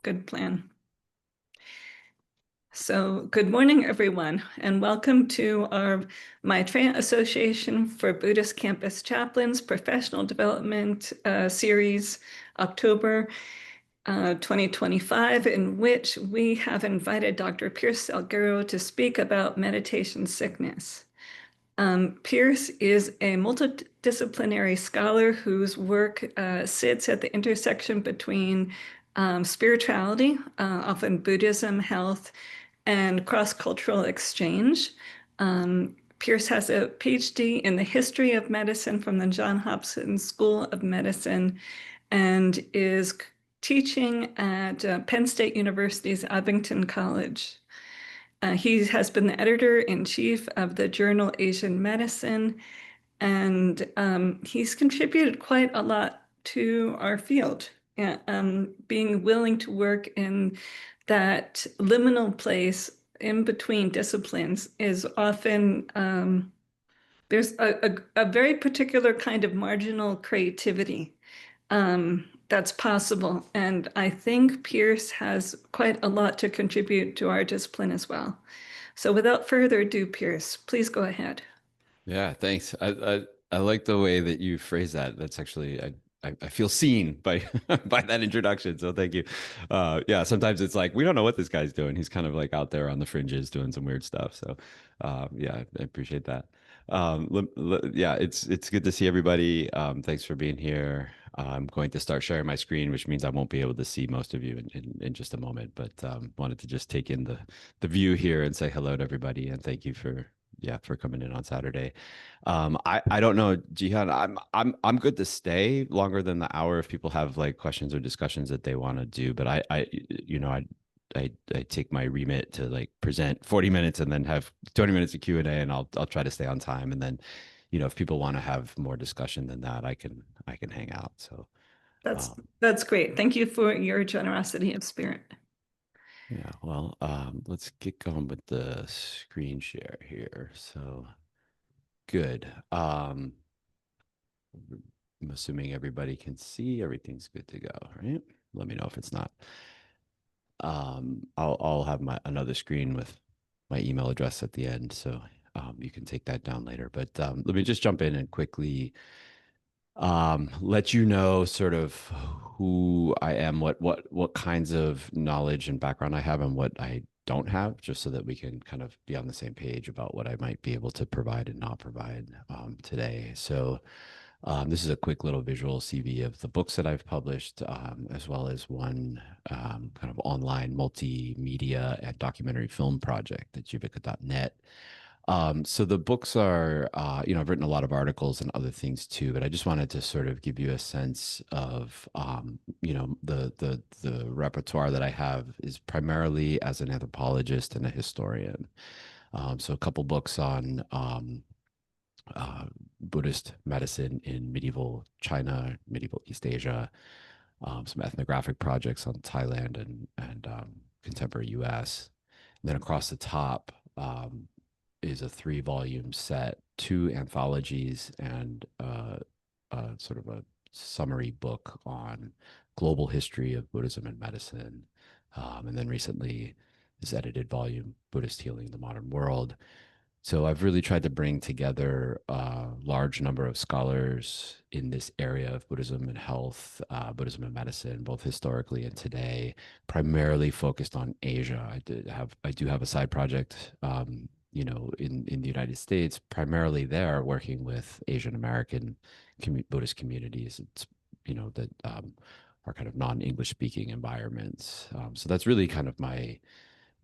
Good plan. So, good morning, everyone, and welcome to our Maitreya Association for Buddhist Campus Chaplains Professional Development Series, October 2025, in which we have invited Dr. Pierce Salguero to speak about meditation sickness. Pierce is a multidisciplinary scholar whose work sits at the intersection between spirituality, often Buddhism, health, and cross-cultural exchange. Pierce has a PhD in the history of medicine from the Johns Hopkins School of Medicine and is teaching at Penn State University's Abington College. He has been the editor-in-chief of the journal Asian Medicine, and he's contributed quite a lot to our field, being willing to work in that liminal place in between disciplines is often, there's a very particular kind of marginal creativity that's possible. And I think Pierce has quite a lot to contribute to our discipline as well. So without further ado, Pierce, please go ahead. Yeah, thanks. I like the way that you phrase that. That's actually I feel seen by by that introduction. So thank you. Yeah, sometimes it's like we don't know what this guy's doing. He's kind of like out there on the fringes doing some weird stuff. So yeah, I appreciate that. Yeah, it's good to see everybody. Thanks for being here. I'm going to start sharing my screen, which means I won't be able to see most of you in just a moment. But wanted to just take in the view here and say hello to everybody and thank you for coming in on Saturday. I don't know, Jihan. I'm good to stay longer than the hour if people have like questions or discussions that they want to do. But I take my remit to like present 40 minutes and then have 20 minutes of Q&A, and I'll try to stay on time. And then, if people want to have more discussion than that, I can hang out. So That's um, that's great. Thank you for your generosity of spirit. yeah, well, let's get going with the screen share here. So good. I'm assuming everybody can see everything's good to go, right? Let me know if it's not. I'll have my another screen with my email address at the end, so you can take that down later. But let me just jump in and quickly let you know sort of who I am, what kinds of knowledge and background I have, and what I don't have, just so that we can kind of be on the same page about what I might be able to provide and not provide today. So this is a quick little visual CV of the books that I've published, as well as one kind of online multimedia and documentary film project at jivika.net. So the books are, I've written a lot of articles and other things too, but I just wanted to sort of give you a sense of, the repertoire that I have is primarily as an anthropologist and a historian. So a couple books on Buddhist medicine in medieval China, medieval East Asia, some ethnographic projects on Thailand and contemporary U.S. And then across the top is a 3-volume set, 2 anthologies, and sort of a summary book on global history of Buddhism and medicine. And then recently, this edited volume, Buddhist Healing in the Modern World. So I've really tried to bring together a large number of scholars in this area of Buddhism and health, Buddhism and medicine, both historically and today, primarily focused on Asia. I do have a side project, in the United States, primarily there working with Asian American Buddhist communities. It's, that are kind of non-English speaking environments. So that's really kind of my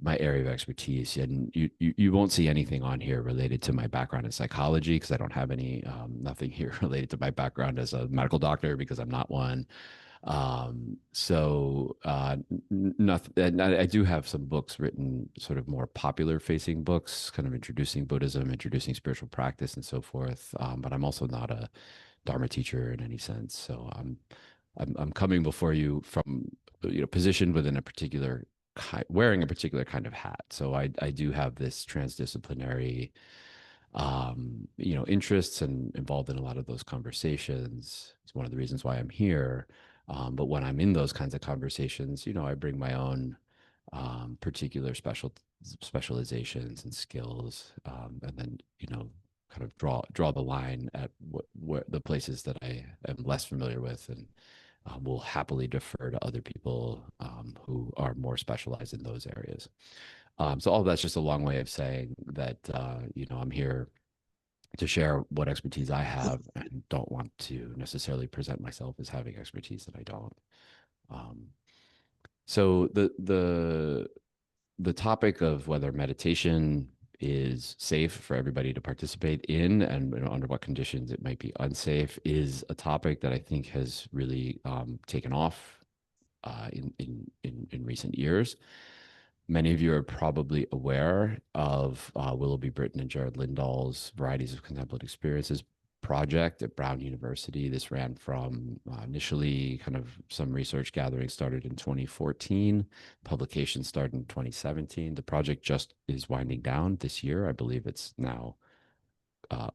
area of expertise, and you won't see anything on here related to my background in psychology because I don't have any nothing here related to my background as a medical doctor because I'm not one. Nothing. And I do have some books written, sort of more popular facing books, kind of introducing Buddhism, introducing spiritual practice, and so forth. But I'm also not a Dharma teacher in any sense. So I'm coming before you from positioned within a particular wearing a particular kind of hat. So I do have this transdisciplinary interests and involved in a lot of those conversations. It's one of the reasons why I'm here. But when I'm in those kinds of conversations, I bring my own particular specializations and skills, and then kind of draw the line at where the places that I am less familiar with, and will happily defer to other people who are more specialized in those areas. So all of that's just a long way of saying that I'm here to share what expertise I have, and don't want to necessarily present myself as having expertise that I don't. Um, so the topic of whether meditation is safe for everybody to participate in, and under what conditions it might be unsafe, is a topic that I think has really taken off in recent years. Many of you are probably aware of Willoughby Britton and Jared Lindahl's Varieties of Contemplative Experiences project at Brown University. This ran from initially kind of some research gathering started in 2014, publication started in 2017. The project just is winding down this year. I believe it's now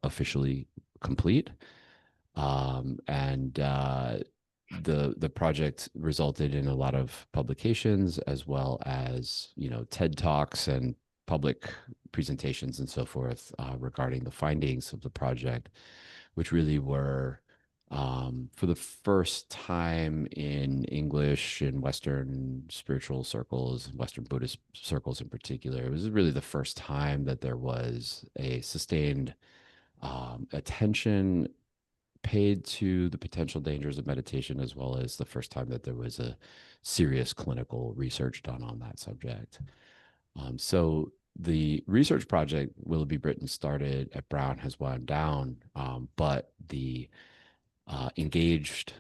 officially complete. And the project resulted in a lot of publications, as well as TED Talks and public presentations and so forth regarding the findings of the project, which really were for the first time in English, in Western spiritual circles, Western Buddhist circles in particular. It was really the first time that there was a sustained attention paid to the potential dangers of meditation, as well as the first time that there was a serious clinical research done on that subject. So the research project Willoughby Britton started at Brown has wound down, but engaged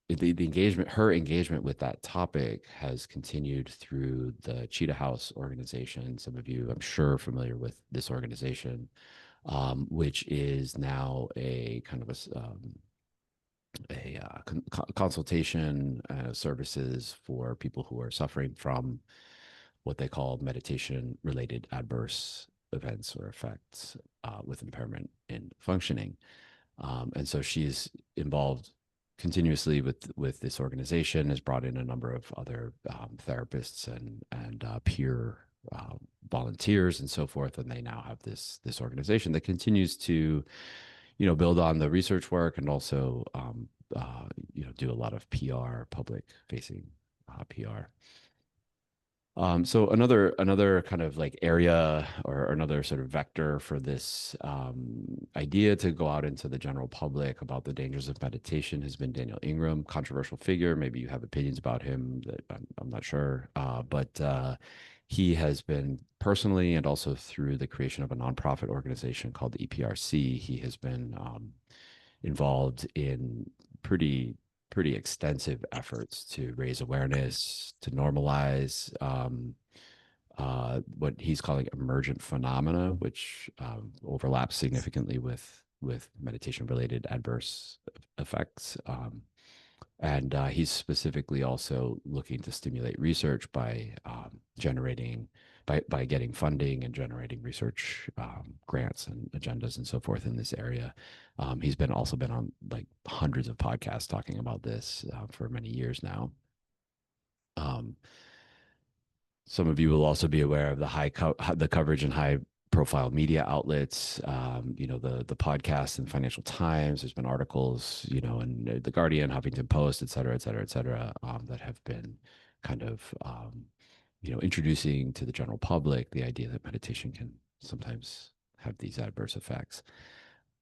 the engagement, her engagement with that topic has continued through the Cheetah House organization. Some of you, I'm sure, are familiar with this organization, which is now a kind of consultation services for people who are suffering from what they call meditation related adverse events or effects with impairment in functioning. And so she's involved continuously with this organization, has brought in a number of other therapists and peer volunteers and so forth, and they now have this organization that continues to build on the research work, and also do a lot of PR, public facing PR. So another kind of like area, or another sort of vector for this idea to go out into the general public about the dangers of meditation has been Daniel Ingram, controversial figure. Maybe you have opinions about him that I'm not sure, but he has been personally, and also through the creation of a nonprofit organization called the EPRC, he has been involved in pretty extensive efforts to raise awareness, to normalize what he's calling emergent phenomena, which overlaps significantly with meditation related adverse effects. And he's specifically also looking to stimulate research by getting funding and generating research grants and agendas and so forth in this area. He's also been on like hundreds of podcasts talking about this for many years now. Some of you will also be aware of the coverage in high profile media outlets, the podcasts in Financial Times. There's been articles, in The Guardian, Huffington Post, et cetera, et cetera, et cetera, that have been kind of, introducing to the general public the idea that meditation can sometimes have these adverse effects.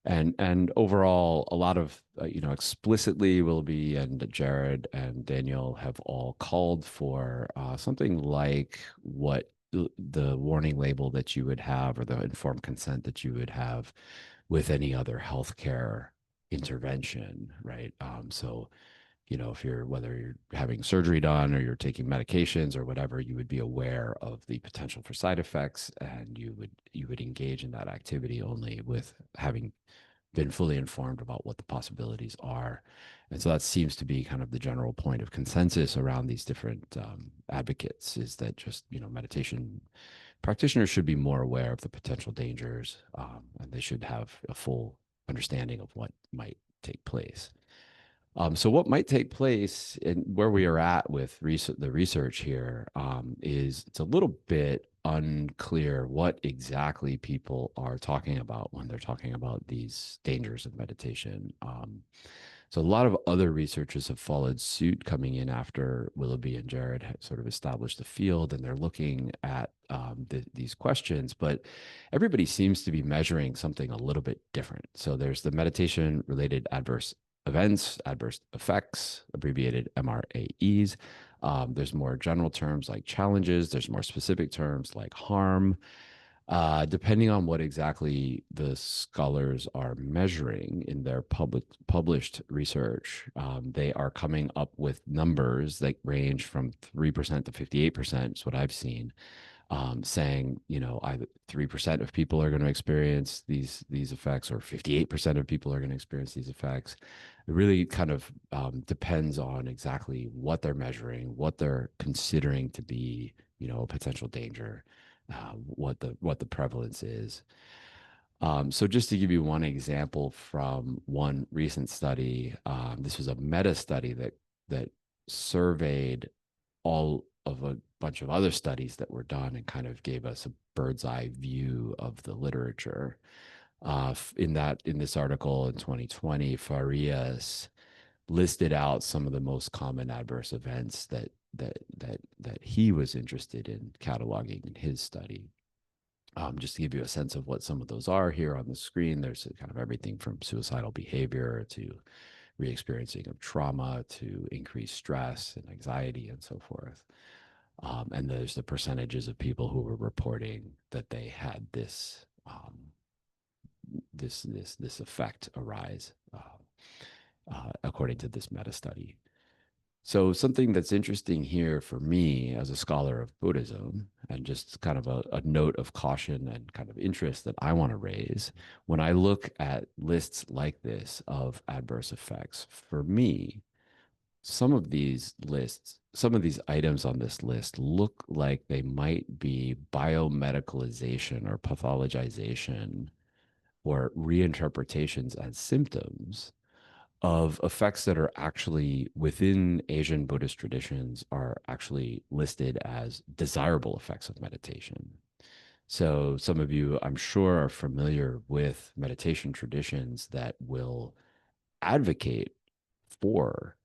And overall, a lot of, explicitly, Willoughby and Jared and Daniel have all called for something like what the warning label that you would have, or the informed consent that you would have with any other healthcare intervention, right? So, whether you're having surgery done or you're taking medications or whatever, you would be aware of the potential for side effects, and you would engage in that activity only with having been fully informed about what the possibilities are. And so that seems to be kind of the general point of consensus around these different advocates, is that just, meditation practitioners should be more aware of the potential dangers, and they should have a full understanding of what might take place. So what might take place and where we are at with the research here is it's a little bit unclear what exactly people are talking about when they're talking about these dangers of meditation. So a lot of other researchers have followed suit coming in after Willoughby and Jared had sort of established the field, and they're looking at these questions, but everybody seems to be measuring something a little bit different. So there's the meditation related adverse events, adverse effects, abbreviated MRAEs. There's more general terms like challenges. There's more specific terms like harm. Depending on what exactly the scholars are measuring in their published research, they are coming up with numbers that range from 3% to 58%, is what I've seen, saying, either 3% of people are going to experience these effects, or 58% of people are going to experience these effects. It really kind of depends on exactly what they're measuring, what they're considering to be, a potential danger, what the prevalence is. So just to give you one example from one recent study, this was a meta study that surveyed all of a bunch of other studies that were done and kind of gave us a bird's eye view of the literature. In this article in 2020, Farias listed out some of the most common adverse events that he was interested in cataloging in his study. Just to give you a sense of what some of those are here on the screen, there's kind of everything from suicidal behavior to re-experiencing of trauma to increased stress and anxiety and so forth. And there's the percentages of people who were reporting that they had this effect arise, according to this meta study. So something that's interesting here for me as a scholar of Buddhism, and just kind of a note of caution and kind of interest that I want to raise, when I look at lists like this of adverse effects, for me, some of these items on this list look like they might be biomedicalization or pathologization or reinterpretations as symptoms of effects that are actually within Asian Buddhist traditions are actually listed as desirable effects of meditation. So some of you, I'm sure, are familiar with meditation traditions that will advocate for,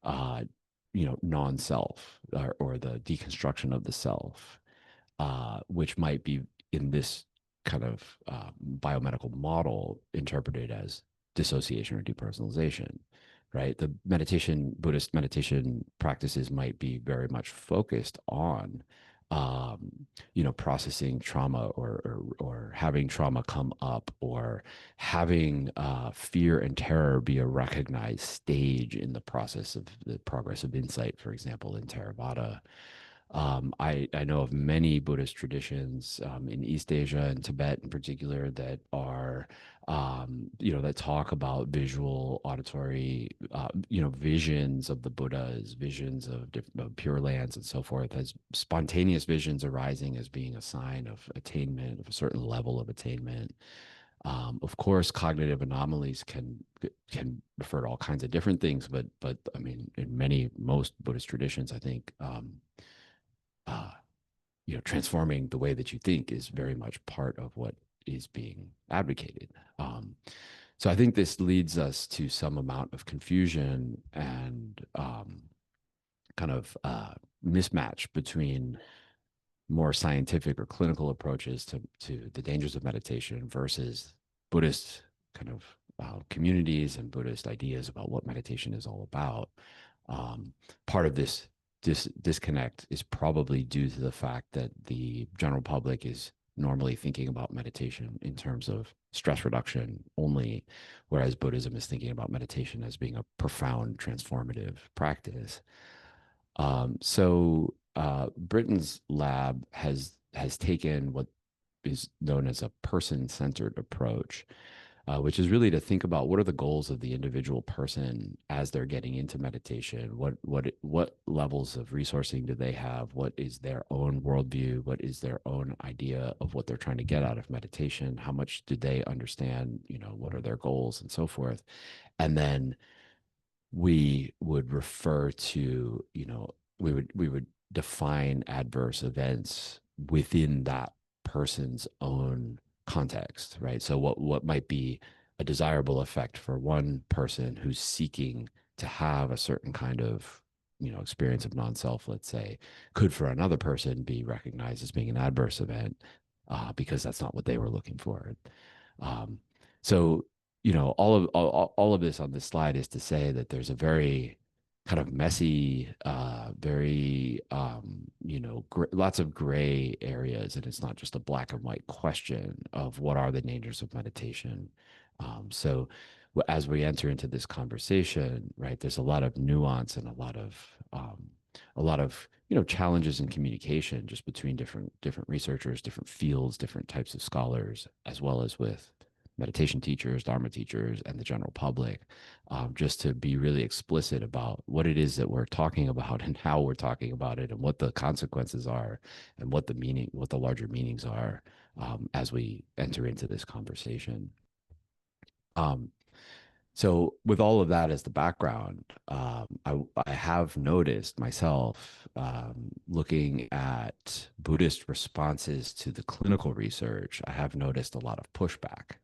uh, non-self, or the deconstruction of the self, which might be in this kind of biomedical model interpreted as dissociation or depersonalization, right? The Buddhist meditation practices might be very much focused on, processing trauma, or having trauma come up, or having fear and terror be a recognized stage in the process of the progress of insight, for example, in Theravada. I know of many Buddhist traditions in East Asia and Tibet in particular that are, that talk about visual, auditory, visions of the Buddhas, visions of Pure Lands and so forth, as spontaneous visions arising as being a sign of attainment, of a certain level of attainment. Of course, cognitive anomalies can refer to all kinds of different things, but I mean, in most Buddhist traditions, I think. Uh, Transforming the way that you think is very much part of what is being advocated. So I think this leads us to some amount of confusion and kind of mismatch between more scientific or clinical approaches to the dangers of meditation versus Buddhist kind of communities and Buddhist ideas about what meditation is all about. Part of this disconnect is probably due to the fact that the general public is normally thinking about meditation in terms of stress reduction only, whereas Buddhism is thinking about meditation as being a profound transformative practice. Britain's lab has taken what is known as a person-centered approach, which is really to think about what are the goals of the individual person as they're getting into meditation. What levels of resourcing do they have? What is their own worldview? What is their own idea of what they're trying to get out of meditation? How much do they understand? What are their goals and so forth? And then we would refer to, we would define adverse events within that person's own context, right? So what might be a desirable effect for one person who's seeking to have a certain kind of, experience of non-self, let's say, could for another person be recognized as being an adverse event, because that's not what they were looking for. Um, so all of this on this slide is to say that there's a very kind of messy, very lots of gray areas, and it's not just a black and white question of what are the dangers of meditation. So as we enter into this conversation, right, there's a lot of nuance and a lot of challenges in communication just between different researchers, different fields, different types of scholars, as well as with meditation teachers, Dharma teachers, and the general public, just to be really explicit about what it is that we're talking about and how we're talking about it and what the consequences are and what the larger meanings are, as we enter into this conversation. Um, so, with all of that as the background, I have noticed myself, looking at Buddhist responses to the clinical research, I have noticed a lot of pushback.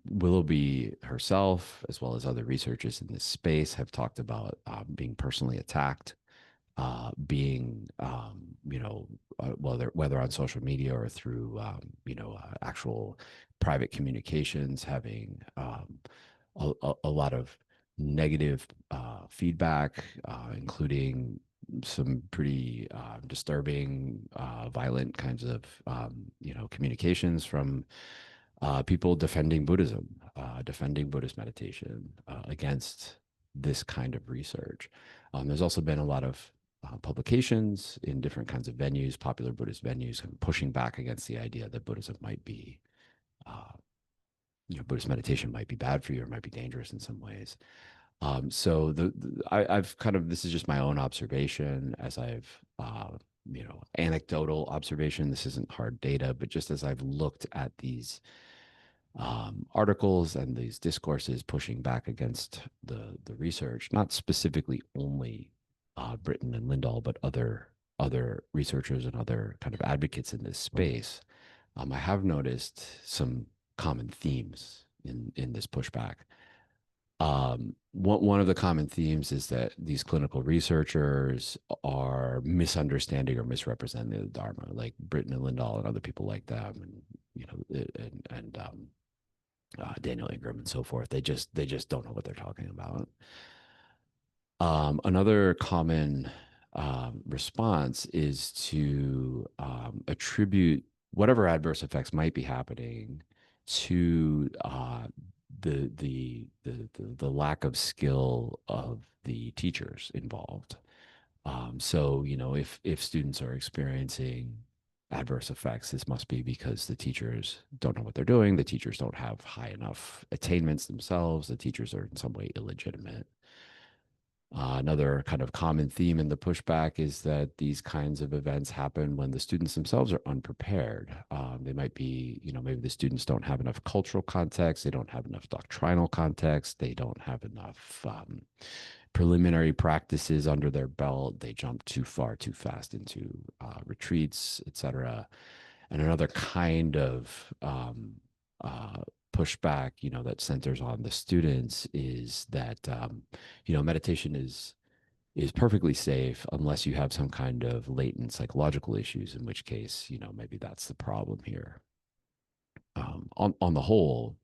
Willoughby herself, as well as other researchers in this space, have talked about being personally attacked, being, whether on social media or through, actual private communications, having a lot of negative feedback, including some pretty disturbing, violent kinds of, communications from people defending Buddhism, defending Buddhist meditation, against this kind of research. There's also been a lot of publications in different kinds of venues, popular Buddhist venues, kind of pushing back against the idea that Buddhism might be, uh, Buddhist meditation might be bad for you or might be dangerous in some ways. So I've kind of, this is just my own observation as I've, anecdotal observation. This isn't hard data, but just as I've looked at these articles and these discourses pushing back against the research, not specifically only Britton and Lindahl, but other researchers and other kind of advocates in this space, I have noticed some common themes in this pushback. One of the common themes is that these clinical researchers are misunderstanding or misrepresenting the Dharma, like Britton and Lindahl and other people like them, and Daniel Ingram and so forth. They just don't know what they're talking about. Another common response is to attribute whatever adverse effects might be happening to the lack of skill of the teachers involved. So, if students are experiencing adverse effects, this must be because the teachers don't know what they're doing. The teachers don't have high enough attainments themselves. The teachers are in some way illegitimate. Another kind of common theme in the pushback is that these kinds of events happen when the students themselves are unprepared. They might be, maybe the students don't have enough cultural context, they don't have enough doctrinal context, they don't have enough preliminary practices under their belt. They jump too far, too fast into retreats, etc. And another kind of pushback, that centers on the students is that, meditation is perfectly safe unless you have some kind of latent psychological issues, in which case, maybe that's the problem here. On the whole,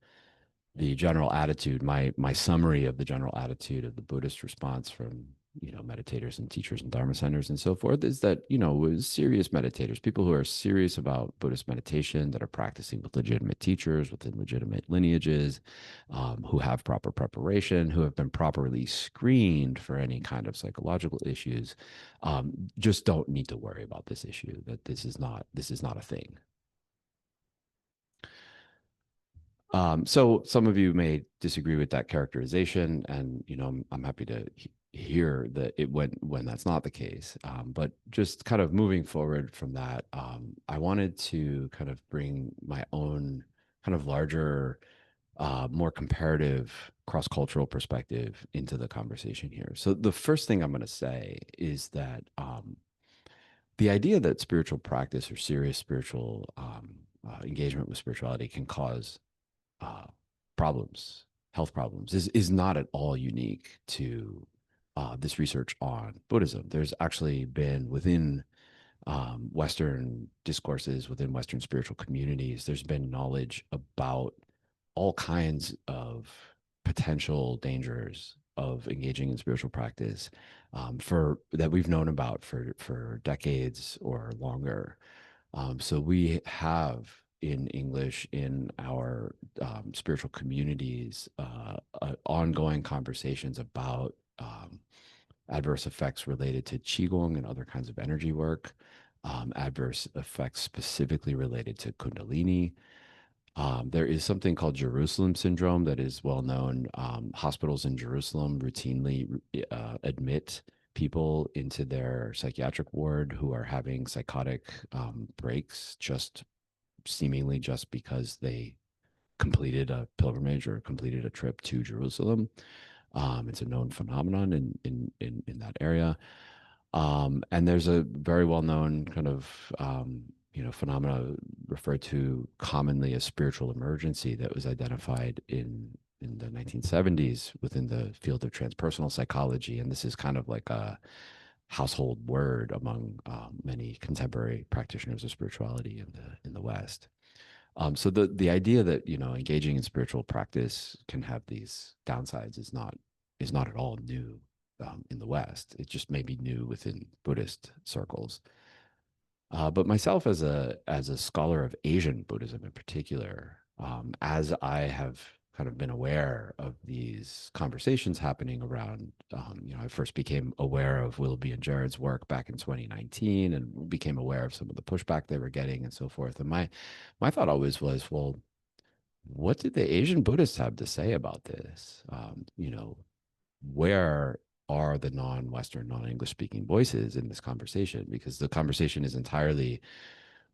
the general attitude, my summary of the general attitude of the Buddhist response from, meditators and teachers and Dharma centers and so forth, is that, serious meditators, people who are serious about Buddhist meditation, that are practicing with legitimate teachers, within legitimate lineages, who have proper preparation, who have been properly screened for any kind of psychological issues, just don't need to worry about this issue, that this is not a thing. So some of you may disagree with that characterization, and I'm happy to hear that it when that's not the case. But just kind of moving forward from that, I wanted to kind of bring my own kind of larger more comparative cross-cultural perspective into the conversation here. So the first thing I'm going to say is that the idea that spiritual practice or serious spiritual engagement with spirituality can cause uh, problems, health problems, is not at all unique to this research on Buddhism. There's actually been within Western discourses, within Western spiritual communities, there's been knowledge about all kinds of potential dangers of engaging in spiritual practice for that we've known about for decades or longer. So we have in English in our spiritual communities ongoing conversations about adverse effects related to qigong and other kinds of energy work, adverse effects specifically related to kundalini. There is something called Jerusalem syndrome that is well known. Hospitals in Jerusalem routinely admit people into their psychiatric ward who are having psychotic breaks just seemingly just because they completed a pilgrimage or completed a trip to Jerusalem. It's a known phenomenon in that area. And there's a very well known kind of phenomena referred to commonly as spiritual emergency that was identified in the 1970s within the field of transpersonal psychology. And this is kind of like a household word among many contemporary practitioners of spirituality in the West. So the idea that engaging in spiritual practice can have these downsides is not at all new in the West. It just may be new within Buddhist circles. But myself as a scholar of Asian Buddhism in particular, as I have kind of been aware of these conversations happening around, I first became aware of Willoughby and Jared's work back in 2019 and became aware of some of the pushback they were getting and so forth. And my thought always was, well, what did the Asian Buddhists have to say about this? Where are the non-Western, non-English speaking voices in this conversation? Because the conversation is entirely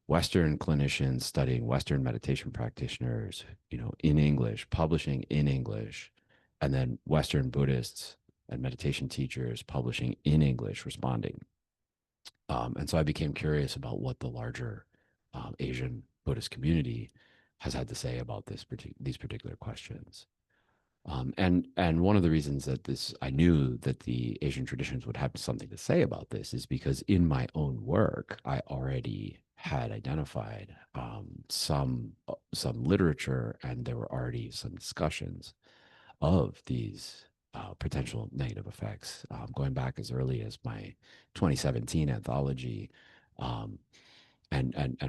Western clinicians studying Western meditation practitioners, in English, publishing in English, and then Western Buddhists and meditation teachers publishing in English, responding. And so I became curious about what the larger Asian Buddhist community has had to say about these particular questions. And one of the reasons that I knew that the Asian traditions would have something to say about this is because in my own work, I already had identified some literature, and there were already some discussions of these potential negative effects, going back as early as my 2017 anthology. And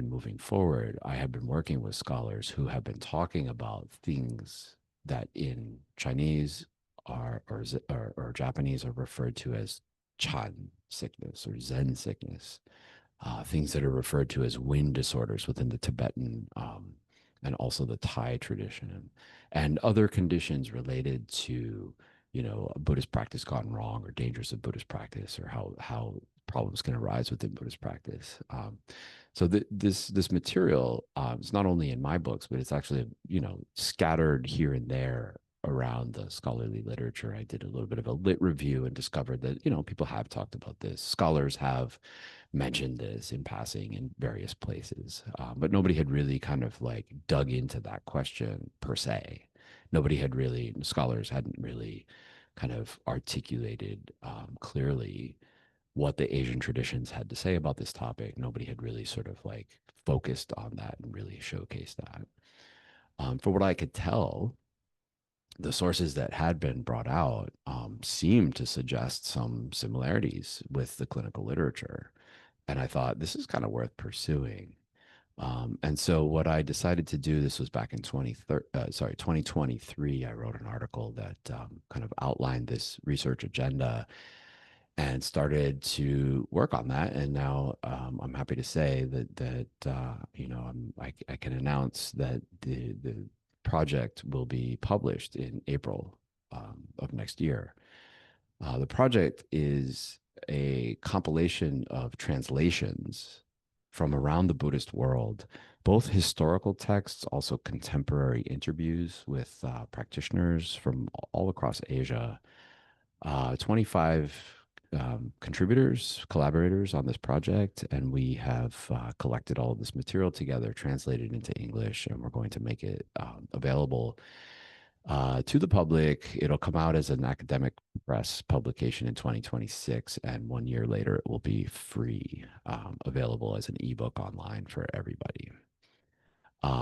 moving forward, I have been working with scholars who have been talking about things that in Chinese or Japanese are referred to as Chan sickness or Zen sickness, things that are referred to as wind disorders within the Tibetan and also the Thai tradition, and other conditions related to a Buddhist practice gone wrong or dangers of Buddhist practice or how problems can arise within Buddhist practice. So this material is not only in my books, but it's actually scattered here and there around the scholarly literature. I did a little bit of a lit review and discovered that people have talked about this. Scholars have mentioned this in passing in various places, but nobody had really kind of like dug into that question per se. Scholars hadn't really kind of articulated clearly what the Asian traditions had to say about this topic. Nobody had really sort of like focused on that and really showcased that. For what I could tell, the sources that had been brought out seemed to suggest some similarities with the clinical literature. And I thought this is kind of worth pursuing. And so what I decided to do, this was back in 2023, I wrote an article that kind of outlined this research agenda and started to work on that. And now I'm happy to say that I can announce that the project will be published in April of next year. The project is a compilation of translations from around the Buddhist world both historical texts, also contemporary interviews with practitioners from all across Asia. 25 contributors, collaborators on this project, and we have collected all of this material together, translated into English, and we're going to make it available to the public. It'll come out as an academic press publication in 2026, and 1 year later, it will be free, available as an ebook online for everybody.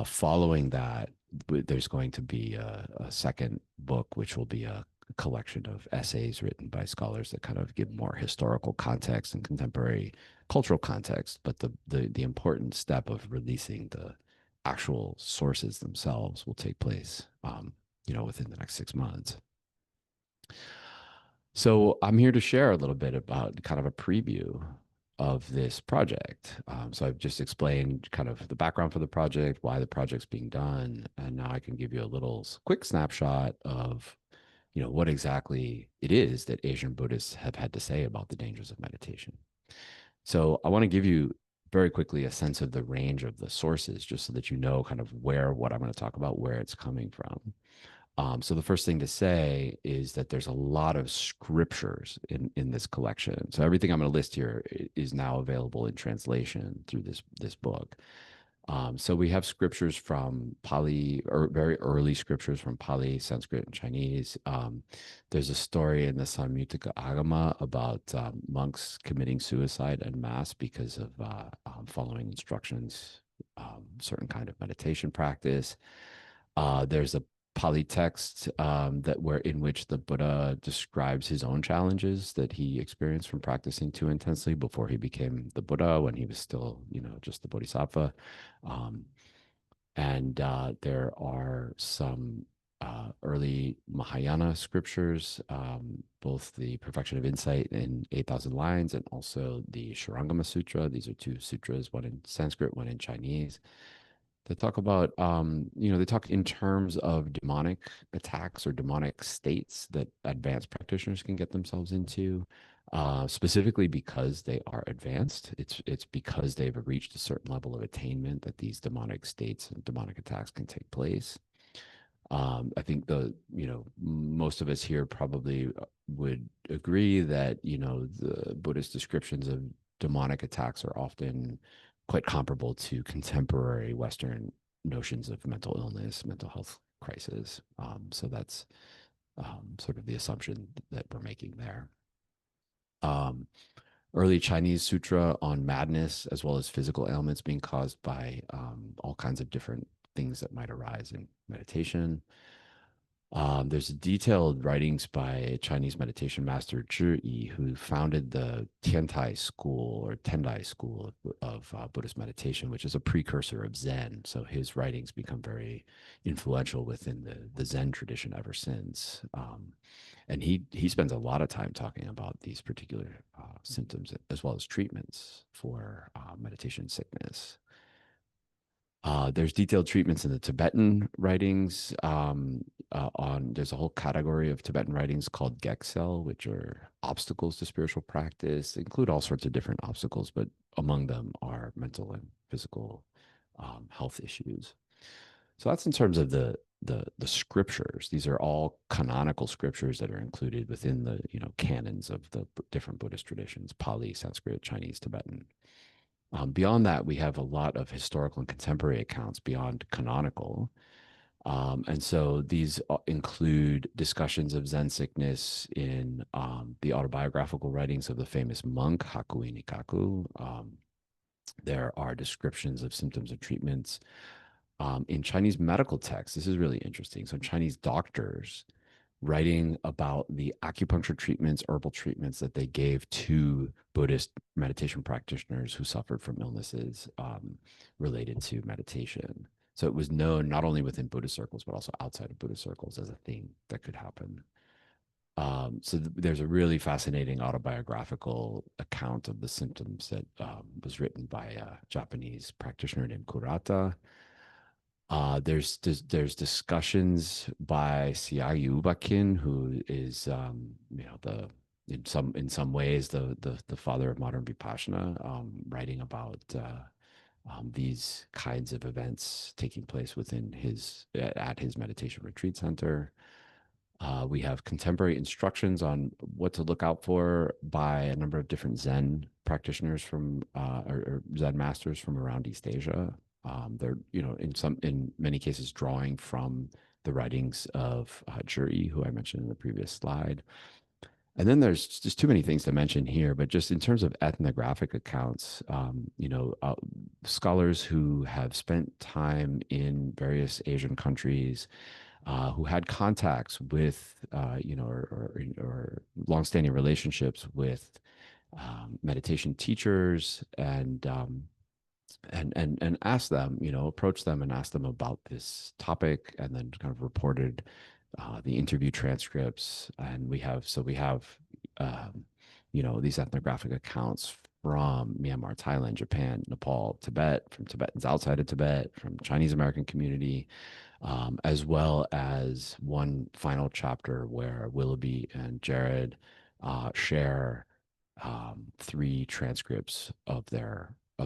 Following that, there's going to be a second book, which will be a collection of essays written by scholars that kind of give more historical context and contemporary cultural context. But the important step of releasing the actual sources themselves will take place, within the next 6 months. So I'm here to share a little bit about kind of a preview of this project. So I've just explained kind of the background for the project, why the project's being done, and now I can give you a little quick snapshot of, what exactly it is that Asian Buddhists have had to say about the dangers of meditation. So I want to give you very quickly a sense of the range of the sources, just so that you know kind of what I'm going to talk about, where it's coming from. So the first thing to say is that there's a lot of scriptures in this collection. So everything I'm going to list here is now available in translation through this book. So we have scriptures from Pali, or very early scriptures from Pali, Sanskrit, and Chinese. There's a story in the Samyutta Agama about monks committing suicide en masse because of following instructions, certain kind of meditation practice. There's a Pali text in which the Buddha describes his own challenges that he experienced from practicing too intensely before he became the Buddha, when he was still, just the Bodhisattva. And there are some early Mahayana scriptures, both the Perfection of Insight in 8,000 lines and also the Shurangama Sutra. These are two sutras, one in Sanskrit, one in Chinese. They talk about, they talk in terms of demonic attacks or demonic states that advanced practitioners can get themselves into, specifically because they are advanced. It's because they've reached a certain level of attainment that these demonic states and demonic attacks can take place. I think most of us here probably would agree that, the Buddhist descriptions of demonic attacks are often quite comparable to contemporary Western notions of mental illness, mental health crisis. So that's sort of the assumption that we're making there. Early Chinese sutra on madness, as well as physical ailments being caused by all kinds of different things that might arise in meditation. There's detailed writings by Chinese meditation master Zhi Yi, who founded the Tiantai school or Tendai school of Buddhist meditation, which is a precursor of Zen. So his writings become very influential within the Zen tradition ever since. And he spends a lot of time talking about these particular symptoms as well as treatments for meditation sickness. There's detailed treatments in the Tibetan writings. There's a whole category of Tibetan writings called Geksel, which are obstacles to spiritual practice. They include all sorts of different obstacles, but among them are mental and physical health issues. So that's in terms of the scriptures. These are all canonical scriptures that are included within the canons of the different Buddhist traditions: Pali, Sanskrit, Chinese, Tibetan. Beyond that, we have a lot of historical and contemporary accounts beyond canonical. And so these include discussions of Zen sickness in the autobiographical writings of the famous monk Hakuin Ikaku. There are descriptions of symptoms and treatments in Chinese medical texts. This is really interesting. So Chinese doctors writing about the acupuncture treatments, herbal treatments that they gave to Buddhist meditation practitioners who suffered from illnesses related to meditation. So it was known not only within Buddhist circles, but also outside of Buddhist circles as a thing that could happen. There's a really fascinating autobiographical account of the symptoms that was written by a Japanese practitioner named Kurata. There's discussions by Siayi Ubakin, who is in some ways the father of modern Vipassana, writing about these kinds of events taking place within at his meditation retreat center. We have contemporary instructions on what to look out for by a number of different Zen practitioners or Zen masters from around East Asia. They're, in many cases, drawing from the writings of Juri, who I mentioned in the previous slide. And then there's just too many things to mention here, but just in terms of ethnographic accounts, scholars who have spent time in various Asian countries, who had contacts with, or longstanding relationships with meditation teachers, and asked them, approached them and asked them about this topic, and then kind of reported the interview transcripts. And we have these ethnographic accounts from Myanmar, Thailand, Japan, Nepal, Tibet, from Tibetans outside of Tibet, from Chinese American community, as well as one final chapter where Willoughby and Jared share 3 transcripts of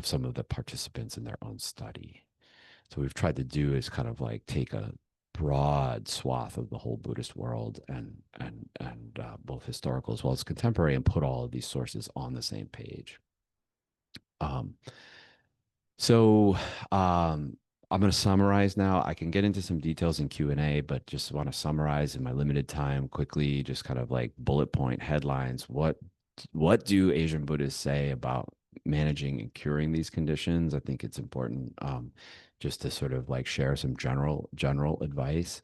some of the participants in their own study. So what we've tried to do is kind of like take a broad swath of the whole Buddhist world, and both historical as well as contemporary, and put all of these sources on the same page. Um, so I'm going to summarize now. I can get into some details in Q&A, but just want to summarize in my limited time quickly, just kind of like bullet point headlines. What do Asian Buddhists say about managing and curing these conditions? I think it's important, just to sort of like share some general advice.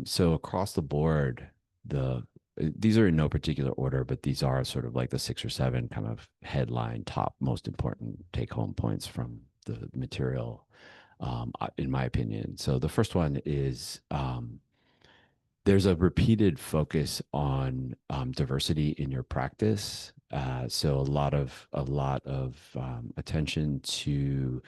So across the board, these are in no particular order, but these are sort of like the 6 or 7 kind of headline top most important take home points from the material, in my opinion. So the first one is, there's a repeated focus on diversity in your practice. So a lot of attention to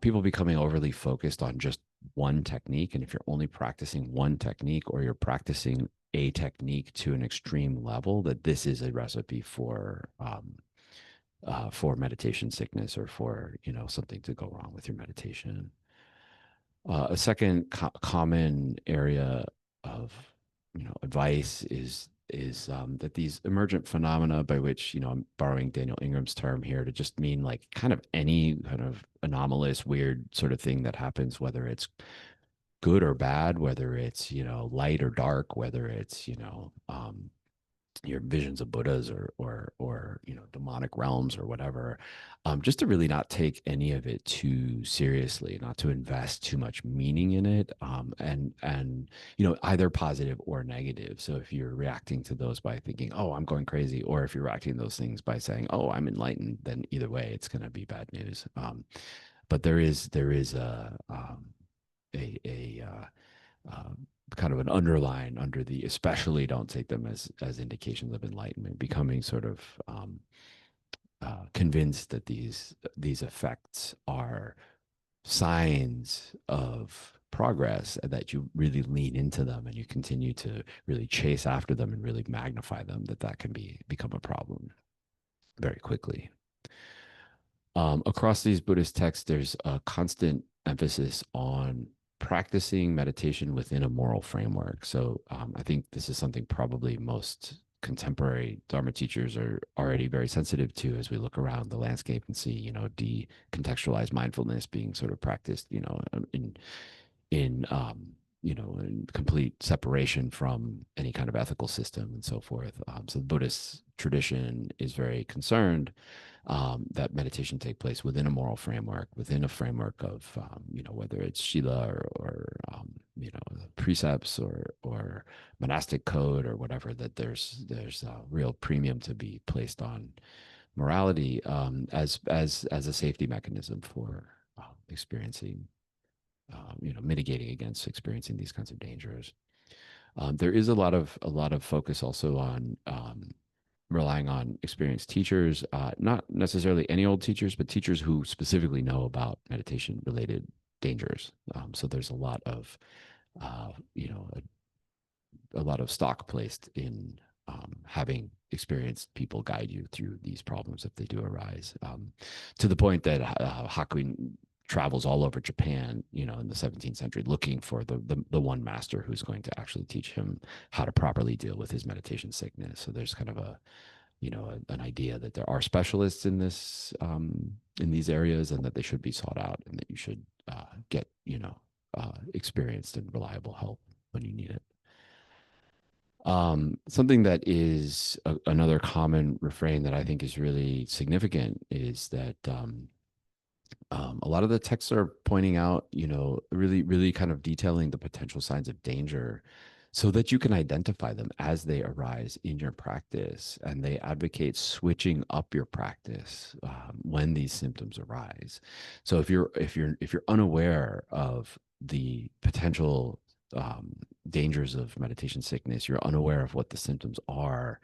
people becoming overly focused on just one technique. And if you're only practicing one technique, or you're practicing a technique to an extreme level, that this is a recipe for meditation sickness, or for something to go wrong with your meditation. A second common area of advice is that these emergent phenomena, by which I'm borrowing Daniel Ingram's term here to just mean like kind of any kind of anomalous, weird sort of thing that happens, whether it's good or bad, whether it's light or dark, whether it's your visions of Buddhas, or demonic realms or whatever, just to really not take any of it too seriously, not to invest too much meaning in it, and either positive or negative. So if you're reacting to those by thinking, oh, I'm going crazy, or if you're reacting to those things by saying, oh, I'm enlightened, then either way it's going to be bad news. But there is a kind of an underline under the especially don't take them as indications of enlightenment, becoming sort of convinced that these effects are signs of progress, and that you really lean into them and you continue to really chase after them and really magnify them, that can become a problem very quickly. Across these Buddhist texts, there's a constant emphasis on practicing meditation within a moral framework. So I think this is something probably most contemporary Dharma teachers are already very sensitive to, as we look around the landscape and see, decontextualized mindfulness being sort of practiced, in complete separation from any kind of ethical system and so forth. So the Buddhist tradition is very concerned that meditation take place within a moral framework, within a framework of, whether it's Shila, or precepts, or monastic code, or whatever, that there's a real premium to be placed on morality, as a safety mechanism for experiencing, mitigating against experiencing these kinds of dangers. There is a lot of focus also on relying on experienced teachers, not necessarily any old teachers, but teachers who specifically know about meditation related dangers. So there's a lot of stock placed in having experienced people guide you through these problems if they do arise. To the point that Hakuin travels all over Japan, in the 17th century, looking for the one master who's going to actually teach him how to properly deal with his meditation sickness. So there's kind of an idea that there are specialists in in these areas, and that they should be sought out, and that you should get experienced and reliable help when you need it. Something that is another common refrain that I think is really significant is that a lot of the texts are pointing out, really, really kind of detailing the potential signs of danger so that you can identify them as they arise in your practice. And they advocate switching up your practice when these symptoms arise. So if you're unaware of the potential dangers of meditation sickness, you're unaware of what the symptoms are,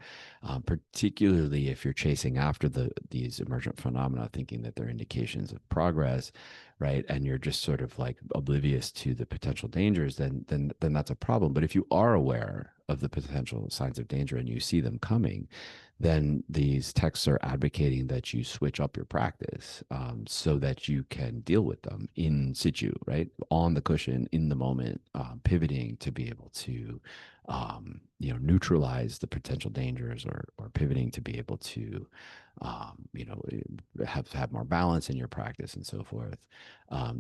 particularly if you're chasing after these emergent phenomena, thinking that they're indications of progress, right? And you're just sort of like oblivious to the potential dangers, then that's a problem. But if you are aware of the potential signs of danger and you see them coming, then these texts are advocating that you switch up your practice so that you can deal with them in situ, right? On the cushion, in the moment, pivoting to be able to, neutralize the potential dangers, or pivoting to be able to, have more balance in your practice and so forth.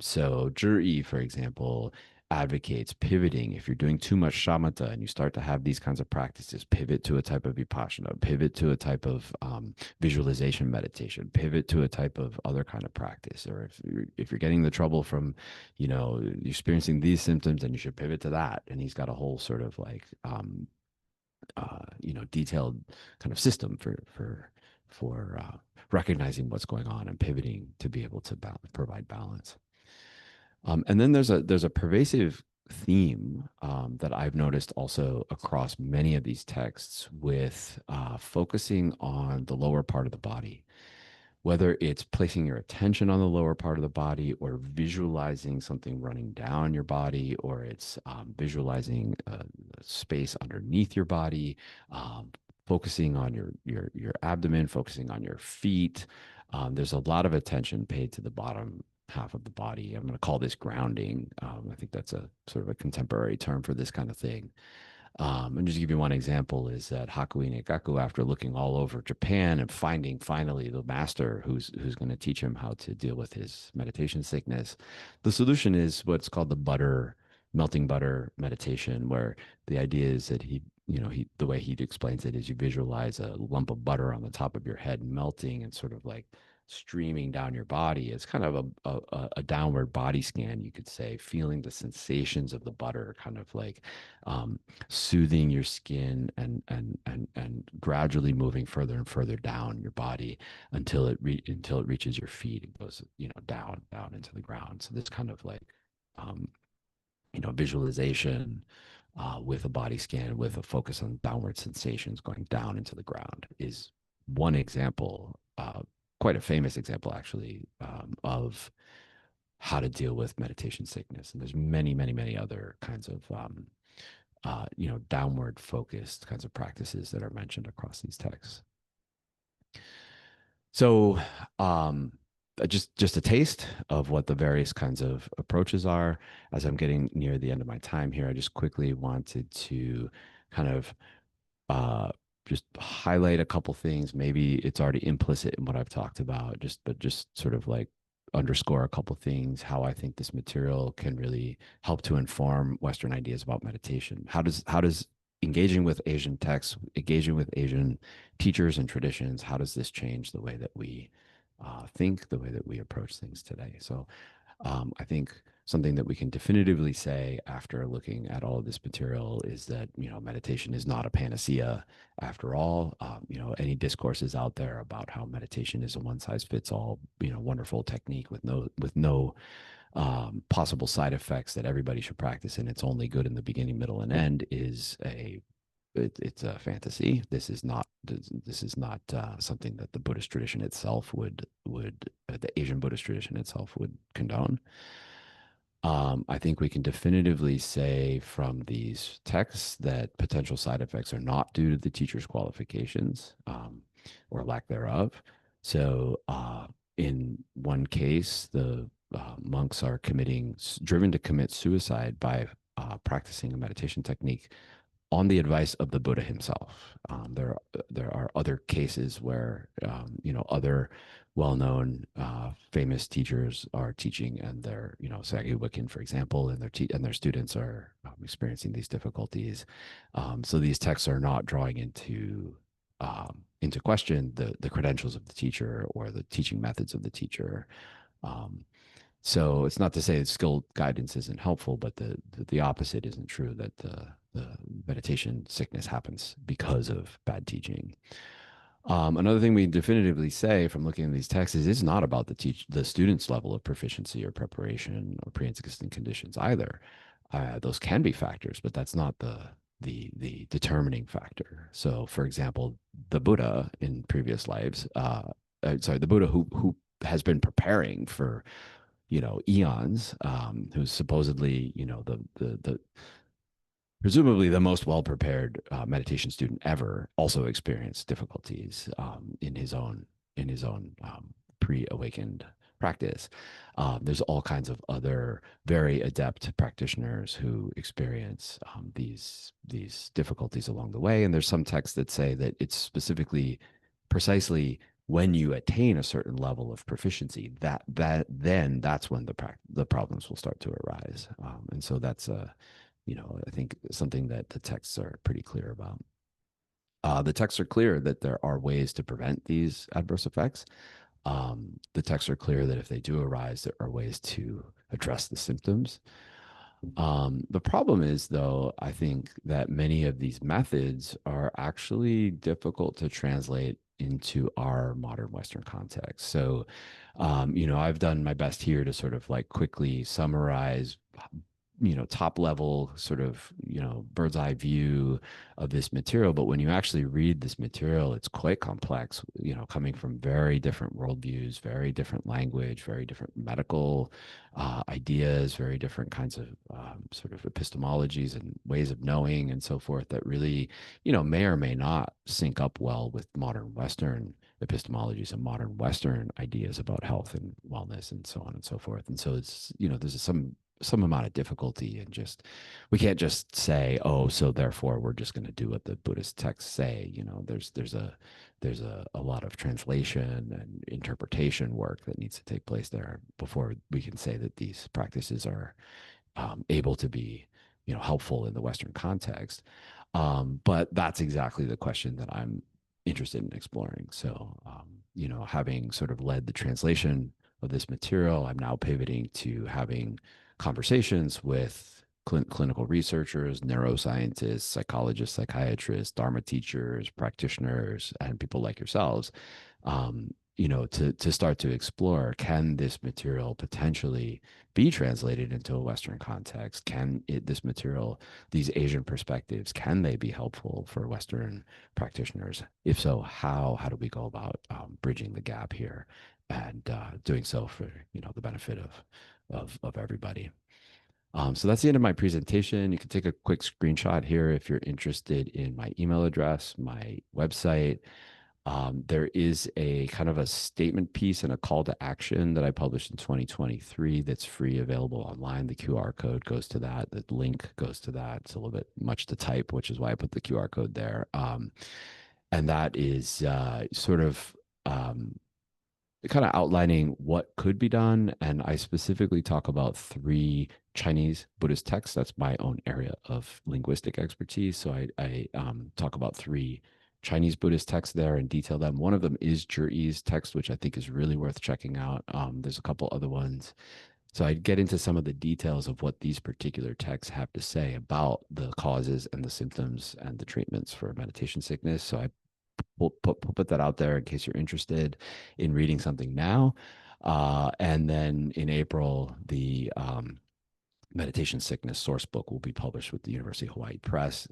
So Zhi, for example, advocates pivoting. If you're doing too much shamatha and you start to have these kinds of practices, pivot to a type of vipassana, pivot to a type of visualization meditation, pivot to a type of other kind of practice. Or if you're getting the trouble from, experiencing these symptoms, then you should pivot to that. And he's got a whole sort of like, detailed kind of system for recognizing what's going on and pivoting to be able to provide balance. And then there's a pervasive theme that I've noticed also across many of these texts, with focusing on the lower part of the body, whether it's placing your attention on the lower part of the body, or visualizing something running down your body, or it's visualizing a space underneath your body, focusing on your abdomen, focusing on your feet. There's a lot of attention paid to the bottom half of the body. I'm going to call this grounding. I think that's a sort of a contemporary term for this kind of thing. And just to give you one example, is that Hakuin Ekaku, after looking all over Japan and finding finally the master who's going to teach him how to deal with his meditation sickness, the solution is what's called the melting butter meditation, where the idea is that the way he explains it is you visualize a lump of butter on the top of your head melting and sort of like streaming down your body. It's kind of a downward body scan, you could say, feeling the sensations of the butter kind of like soothing your skin, and gradually moving further and further down your body until it reaches your feet and goes down into the ground. So this kind of like visualization with a body scan, with a focus on downward sensations going down into the ground, is one example, quite a famous example actually, of how to deal with meditation sickness. And there's many, many, many other kinds of downward focused kinds of practices that are mentioned across these texts. So just a taste of what the various kinds of approaches are. As I'm getting near the end of my time here, I just quickly wanted to kind of just highlight a couple things. Maybe it's already implicit in what I've talked about, but just sort of like underscore a couple things, how I think this material can really help to inform Western ideas about meditation. How does engaging with Asian texts, engaging with Asian teachers and traditions, how does this change the way that we think, the way that we approach things today? So I think something that we can definitively say after looking at all of this material is that meditation is not a panacea after all. Any discourses out there about how meditation is a one size fits all wonderful technique with no possible side effects that everybody should practice, and it's only good in the beginning, middle, and end, it's a fantasy. This is not something that the Buddhist tradition itself would the Asian Buddhist tradition itself would condone. I think we can definitively say from these texts that potential side effects are not due to the teacher's qualifications or lack thereof. So, in one case, the monks are driven to commit suicide by practicing a meditation technique on the advice of the Buddha himself. There are other cases where other well-known famous teachers are teaching, and they're Sagi Wikin, for example, and their students are experiencing these difficulties. So these texts are not drawing into question the credentials of the teacher or the teaching methods of the teacher. Um, so it's not to say that skill guidance isn't helpful, but the opposite isn't true, that the meditation sickness happens because of bad teaching. Another thing we definitively say from looking at these texts is it's not about the student's level of proficiency or preparation or pre-existing conditions either. Those can be factors, but that's not the determining factor. So, for example, the Buddha in previous lives, the Buddha who has been preparing for eons, who's supposedly the presumably the most well prepared meditation student ever, also experienced difficulties in his own pre awakened practice. There's all kinds of other very adept practitioners who experience these difficulties along the way, and there's some texts that say that it's specifically precisely when you attain a certain level of proficiency, that's when the problems will start to arise. And so that's I think something that the texts are pretty clear about. The texts are clear that there are ways to prevent these adverse effects. The texts are clear that if they do arise, there are ways to address the symptoms. The problem is, though, I think that many of these methods are actually difficult to translate into our modern Western context. So, I've done my best here to sort of like quickly summarize top level sort of bird's eye view of this material, but when you actually read this material, it's quite complex, coming from very different worldviews, very different language, very different medical ideas, very different kinds of sort of epistemologies and ways of knowing and so forth, that really may or may not sync up well with modern Western epistemologies and modern Western ideas about health and wellness and so on and so forth. And so it's there's some amount of difficulty, and just we can't just say, oh, so therefore we're just going to do what the Buddhist texts say. There's a lot of translation and interpretation work that needs to take place there before we can say that these practices are able to be helpful in the Western context. But that's exactly the question that I'm interested in exploring. So having sort of led the translation of this material, I'm now pivoting to having conversations with clinical researchers, neuroscientists, psychologists, psychiatrists, Dharma teachers, practitioners, and people like yourselves, to start to explore, can this material potentially be translated into a Western context? This material, these Asian perspectives, can they be helpful for Western practitioners? If so, how do we go about bridging the gap here, and doing so for the benefit of everybody? So that's the end of my presentation. You can take a quick screenshot here if you're interested in my email address, my website. There is a kind of a statement piece and a call to action that I published in 2023 that's free, available online. The QR code goes to that. The link goes to that. It's a little bit much to type, which is why I put the QR code there. And that is sort of kind of outlining what could be done. And I specifically talk about 3 Chinese Buddhist texts. That's my own area of linguistic expertise. So I talk about 3 Chinese Buddhist texts there and detail them. One of them is Zhiyi's text, which I think is really worth checking out. There's a couple other ones. So I get into some of the details of what these particular texts have to say about the causes and the symptoms and the treatments for meditation sickness. So I we'll put that out there in case you're interested in reading something now. And then in April, the meditation sickness source book will be published with the University of Hawaii Press.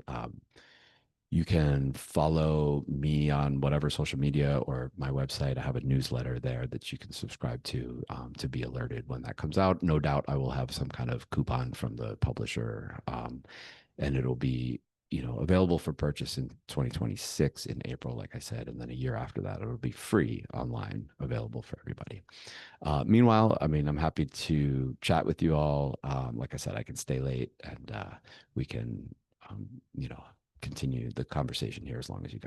You can follow me on whatever social media or my website. I have a newsletter there that you can subscribe to be alerted when that comes out. No doubt I will have some kind of coupon from the publisher, and it'll be, available for purchase in 2026 in April, like I said, and then a year after that, it'll be free online, available for everybody. Meanwhile, I mean, I'm happy to chat with you all. Like I said, I can stay late and we can, um, you know, continue the conversation here as long as you guys